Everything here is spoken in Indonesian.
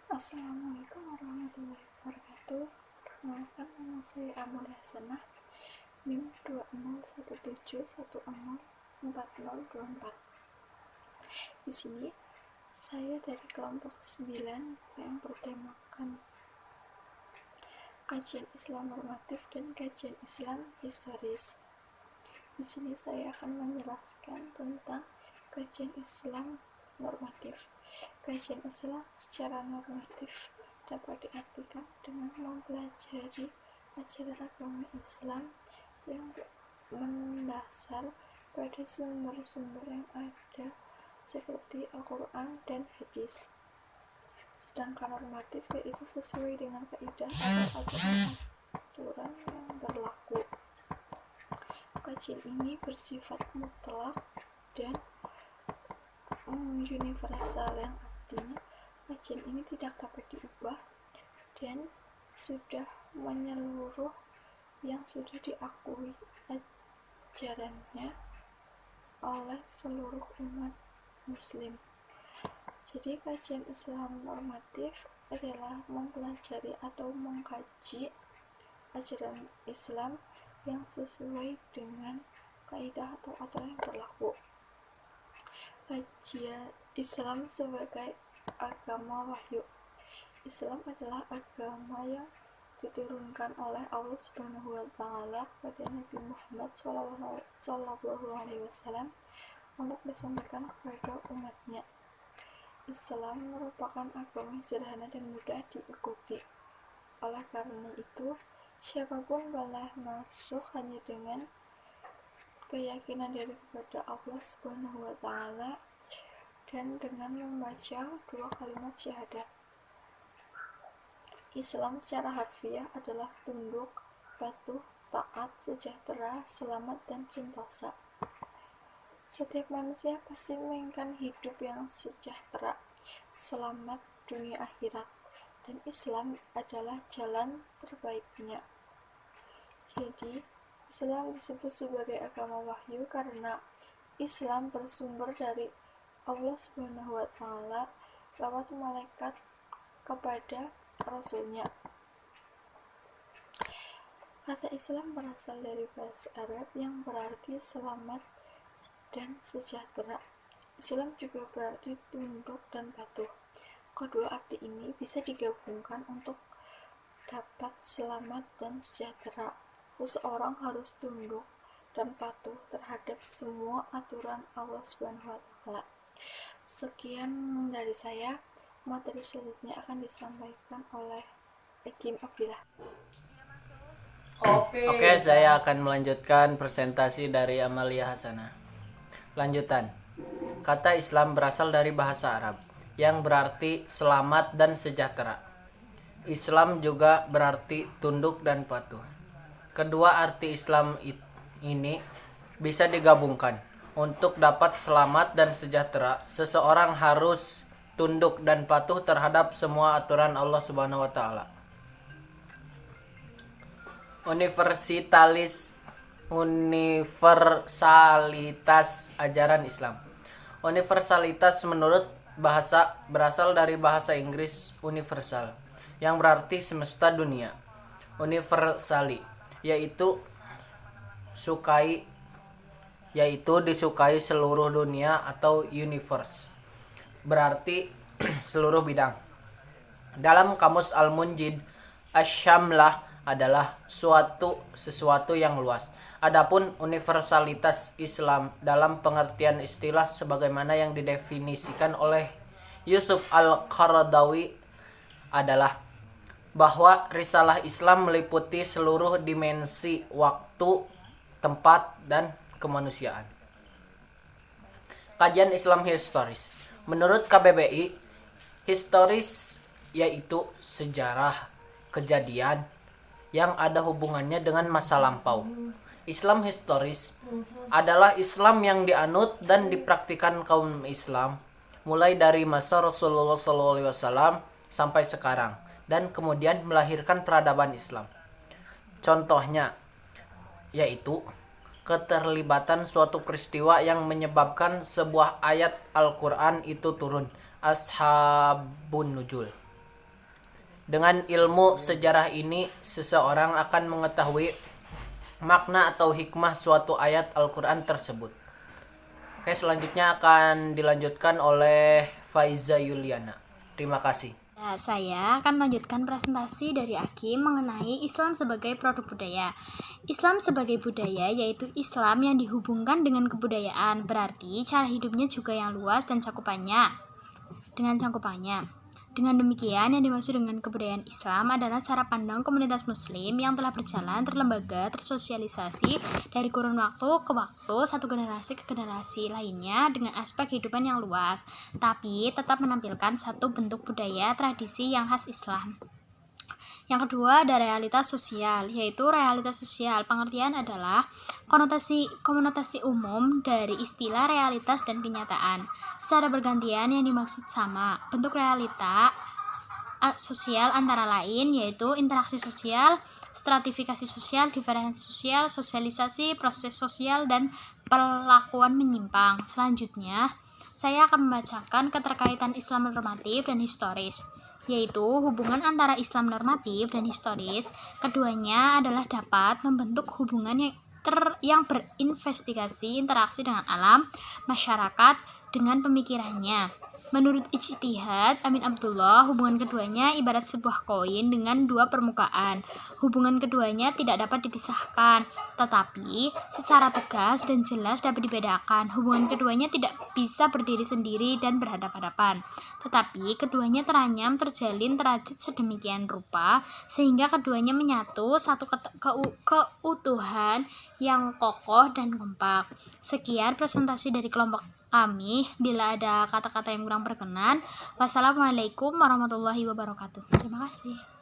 Assalamualaikum warahmatullahi wabarakatuh. Perkenalkan, nama saya Amalia Hasanah, NIM 2017104024. Di sini saya dari kelompok 9 yang bertemakan kajian Islam normatif dan kajian Islam historis. Di sini saya akan menjelaskan tentang kajian Islam normatif. Kajian Islam secara normatif dapat diartikan dengan mempelajari ajaran agama Islam yang mendasar pada sumber-sumber yang ada seperti Al-Quran dan Hadis. Sedangkan normatif yaitu sesuai dengan kaidah atau aturan yang berlaku. Kajian ini bersifat mutlak dan universal, yang artinya kajian ini tidak dapat diubah dan sudah menyeluruh, yang sudah diakui ajarannya oleh seluruh umat muslim. Jadi kajian Islam normatif adalah mempelajari atau mengkaji ajaran Islam yang sesuai dengan kaidah atau aturan yang berlaku. Kajian Islam sebagai agama wahyu. Islam adalah agama yang diturunkan oleh Allah Subhanahu wa taala kepada Nabi Muhammad sallallahu alaihi wasallam untuk disampaikan kepada umatnya. Islam merupakan agama yang sederhana dan mudah diikuti. Oleh karena itu, siapapun boleh masuk hanya dengan keyakinan dari kepada Allah Subhanahu wa taala dan dengan membaca 2 kalimat syahadat. Islam secara harfiah adalah tunduk, patuh, taat, sejahtera, selamat, dan sentosa. Setiap manusia pasti menginginkan hidup yang sejahtera, selamat dunia akhirat, dan Islam adalah jalan terbaiknya. Jadi, Islam disebut sebagai agama wahyu karena Islam bersumber dari Allah Subhanahu wa taala lewat malaikat kepada Rasulnya. Kata Islam berasal dari bahasa Arab yang berarti selamat dan sejahtera. Islam juga berarti tunduk dan patuh. Kedua arti ini bisa digabungkan untuk dapat selamat dan sejahtera. Seseorang harus tunduk dan patuh terhadap semua aturan Allah Subhanahu wa taala. Sekian dari saya. Materi selanjutnya akan disampaikan oleh Hakim Abdillah. Oke, saya akan melanjutkan presentasi dari Amalia Hasanah. Lanjutan. Kata Islam berasal dari bahasa Arab yang berarti selamat dan sejahtera. Islam juga berarti tunduk dan patuh. Kedua arti Islam ini bisa digabungkan. Untuk dapat selamat dan sejahtera, seseorang harus tunduk dan patuh terhadap semua aturan Allah Subhanahu wa taala. Universalitas ajaran Islam. Universalitas menurut bahasa berasal dari bahasa Inggris universal yang berarti semesta dunia. Universali yaitu disukai seluruh dunia atau universe. Berarti seluruh bidang. Dalam kamus Al-Munjid, asyamlah adalah sesuatu yang luas. Adapun universalitas Islam dalam pengertian istilah sebagaimana yang didefinisikan oleh Yusuf Al-Qaradawi adalah bahwa risalah Islam meliputi seluruh dimensi waktu, tempat, dan kemanusiaan. Kajian Islam historis. Menurut KBBI, historis yaitu sejarah kejadian yang ada hubungannya dengan masa lampau. Islam historis adalah Islam yang dianut dan dipraktikkan kaum Islam mulai dari masa Rasulullah SAW sampai sekarang dan kemudian melahirkan peradaban Islam. Contohnya yaitu keterlibatan suatu peristiwa yang menyebabkan sebuah ayat Al-Quran itu turun, Ashabun Nujul. Dengan ilmu sejarah ini, seseorang akan mengetahui makna atau hikmah suatu ayat Al-Quran tersebut. Oke, selanjutnya akan dilanjutkan oleh Faiza Yuliana. Terima kasih. Saya akan melanjutkan presentasi dari Hakim mengenai Islam sebagai produk budaya. Islam sebagai budaya yaitu Islam yang dihubungkan dengan kebudayaan, berarti cara hidupnya juga yang luas dan cangkupannya. Dengan demikian, yang dimaksud dengan kebudayaan Islam adalah cara pandang komunitas muslim yang telah berjalan, terlembaga, tersosialisasi dari kurun waktu ke waktu, satu generasi ke generasi lainnya dengan aspek kehidupan yang luas, tapi tetap menampilkan satu bentuk budaya tradisi yang khas Islam. Yang kedua ada realitas sosial, yaitu realitas sosial. Pengertian adalah konotasi umum dari istilah realitas dan kenyataan. Secara bergantian yang dimaksud sama. Bentuk realita sosial antara lain yaitu interaksi sosial, stratifikasi sosial, diferensiasi sosial, sosialisasi, proses sosial, dan perlakuan menyimpang. Selanjutnya, saya akan membacakan keterkaitan Islam normatif dan historis, yaitu hubungan antara Islam normatif dan historis. Keduanya adalah dapat membentuk hubungan yang berinvestigasi interaksi dengan alam, masyarakat, dengan pemikirannya. Menurut ijtihad Amin Abdullah, hubungan keduanya ibarat sebuah koin dengan dua permukaan. Hubungan keduanya tidak dapat dipisahkan, tetapi secara tegas dan jelas dapat dibedakan. Hubungan keduanya tidak bisa berdiri sendiri dan berhadapan-hadapan, tetapi keduanya teranyam, terjalin, terajut sedemikian rupa sehingga keduanya menyatu satu keutuhan yang kokoh dan kompak. Sekian presentasi dari kelompok kami. Bila ada kata-kata yang kurang berkenan, wassalamualaikum warahmatullahi wabarakatuh. Terima kasih.